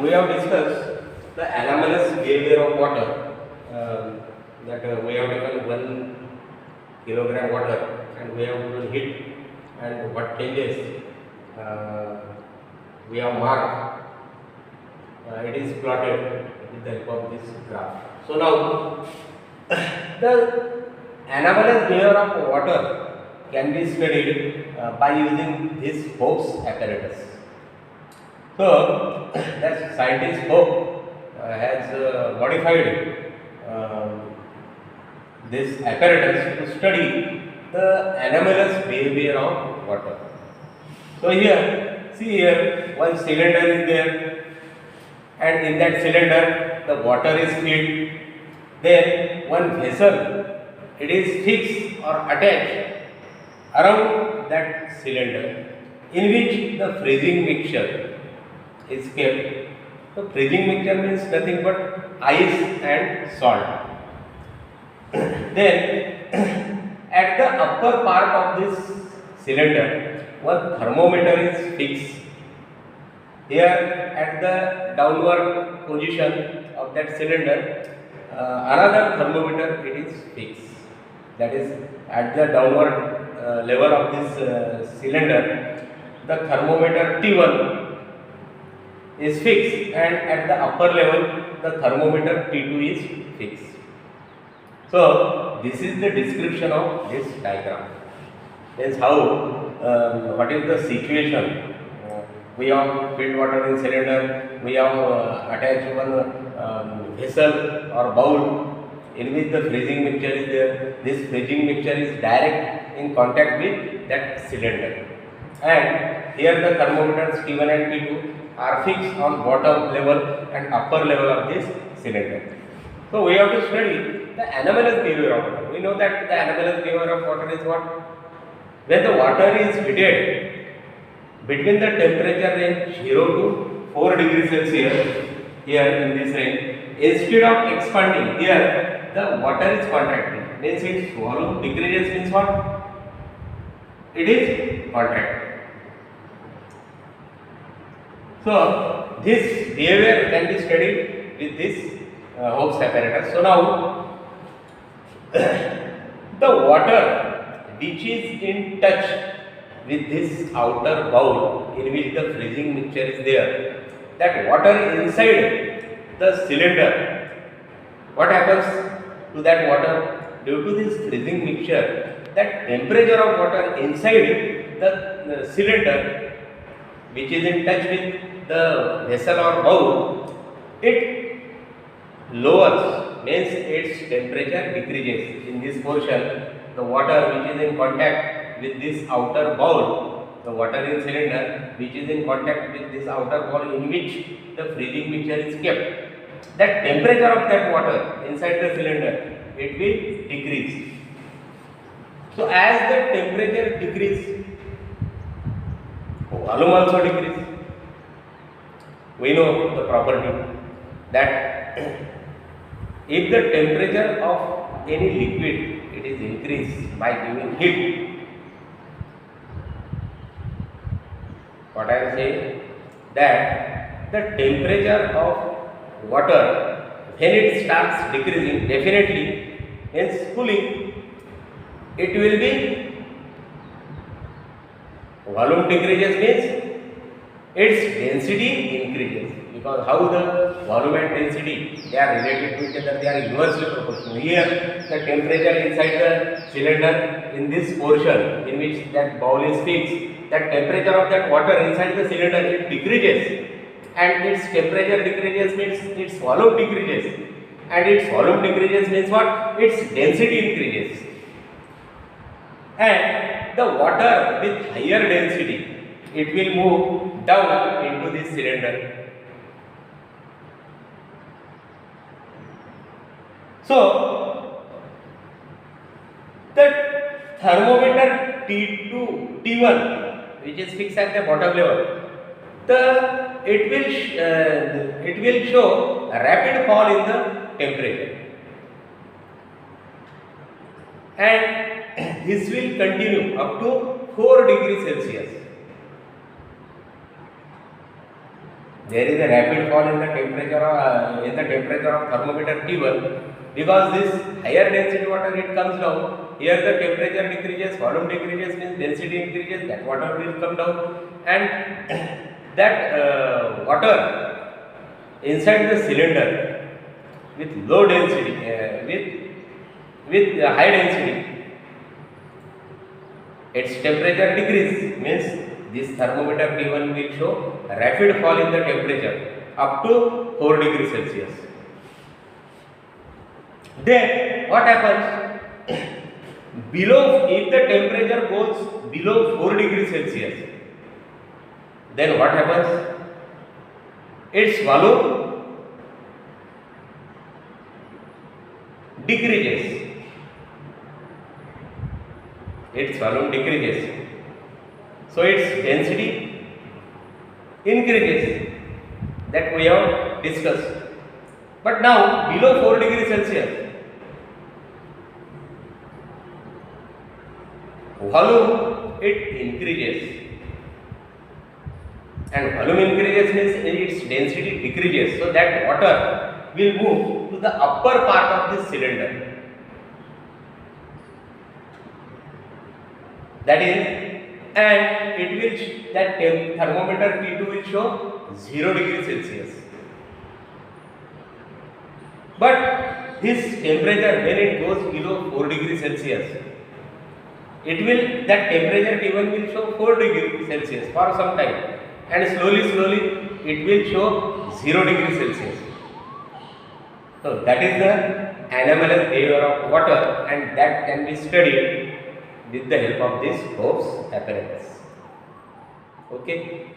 we have discussed the anomalous behavior of water. That we have taken 1 kilogram water and we have given heat and what changes we have marked. It is plotted with the help of this graph. So now the anomalous behavior of water can be studied by using this Hope's apparatus. So that scientist Hope has modified this apparatus to study the anomalous behavior of water. So here, see here, one cylinder is there, and in that cylinder the water is filled. Then one vessel, it is fixed or attached around that cylinder, in which the freezing mixture is kept. So freezing mixture means nothing but ice and salt. Then at the upper part of this cylinder, one thermometer is fixed. Here at the downward position of that cylinder, another thermometer it is fixed. That is at the downward level of this cylinder, the thermometer T1 is fixed, and at the upper level the thermometer T2 is fixed. So this is the description of this diagram. Means how, what is the situation? We have filled water in cylinder, we have attached one vessel or bowl in which the freezing mixture is there. This freezing mixture is direct in contact with that cylinder. And here the thermometers T1 and T2 are fixed on bottom level and upper level of this cylinder. So we have to study the anomalous behavior of water. We know that the anomalous behavior of water is what? When the water is heated between the temperature range 0 to 4 degrees Celsius, here in this range, instead of expanding, here the water is contracting. Means its volume decreases, means what? It is contracting. So this behavior can be studied with this Hope's apparatus. So now the water which is in touch with this outer bowl in which the freezing mixture is there, that water inside the cylinder, what happens to that water? Due to this freezing mixture, that temperature of water inside the cylinder which is in touch with the vessel or bowl, it lowers, means its temperature decreases. In this portion, the water which is in contact with this outer bowl, the water in cylinder which is in contact with this outer bowl in which the freezing mixture is kept, that temperature of that water inside the cylinder, it will decrease. So as the temperature decreases, volume also decreases. We know the property that if the temperature of any liquid it is increased by giving heat, what I am saying, that the temperature of water when it starts decreasing, definitely means cooling, it will be volume decreases, means its density increases, because how the volume and density, they are related to each other, they are inversely proportional. Here the temperature inside the cylinder in this portion in which that bowl is fixed, that temperature of that water inside the cylinder, it decreases, and its temperature decreases means its volume decreases, and its volume decreases means what? Its density increases. And the water with higher density, it will move down into this cylinder. So the thermometer T1 which is fixed at the bottom level, it will show a rapid fall in the temperature, and this will continue up to 4 degrees Celsius. there is a rapid fall in the temperature of thermometer T1, because this higher density water it comes down. Here the temperature decreases, volume decreases, means density increases, that water will come down, and that water inside the cylinder with low density, with high density, its temperature decrease, means this thermometer T1 will show rapid fall in the temperature up to 4 degrees Celsius. Then what happens? Below, if the temperature goes below 4 degrees Celsius, then what happens? Its volume decreases. Its volume decreases. So its density increases. That we have discussed. But now below 4 degrees Celsius, volume it increases. And volume increases means its density decreases. So that water will move to the upper part of this cylinder. That is, and it will, that thermometer T2 will show 0 degrees Celsius. But this temperature, when it goes below 4 degrees Celsius, it will, that temperature T1 will show 4 degrees Celsius for some time, and slowly it will show 0 degrees Celsius. So that is the anomalous behavior of water, and that can be studied with the help of this Hobbs apparatus. Okay.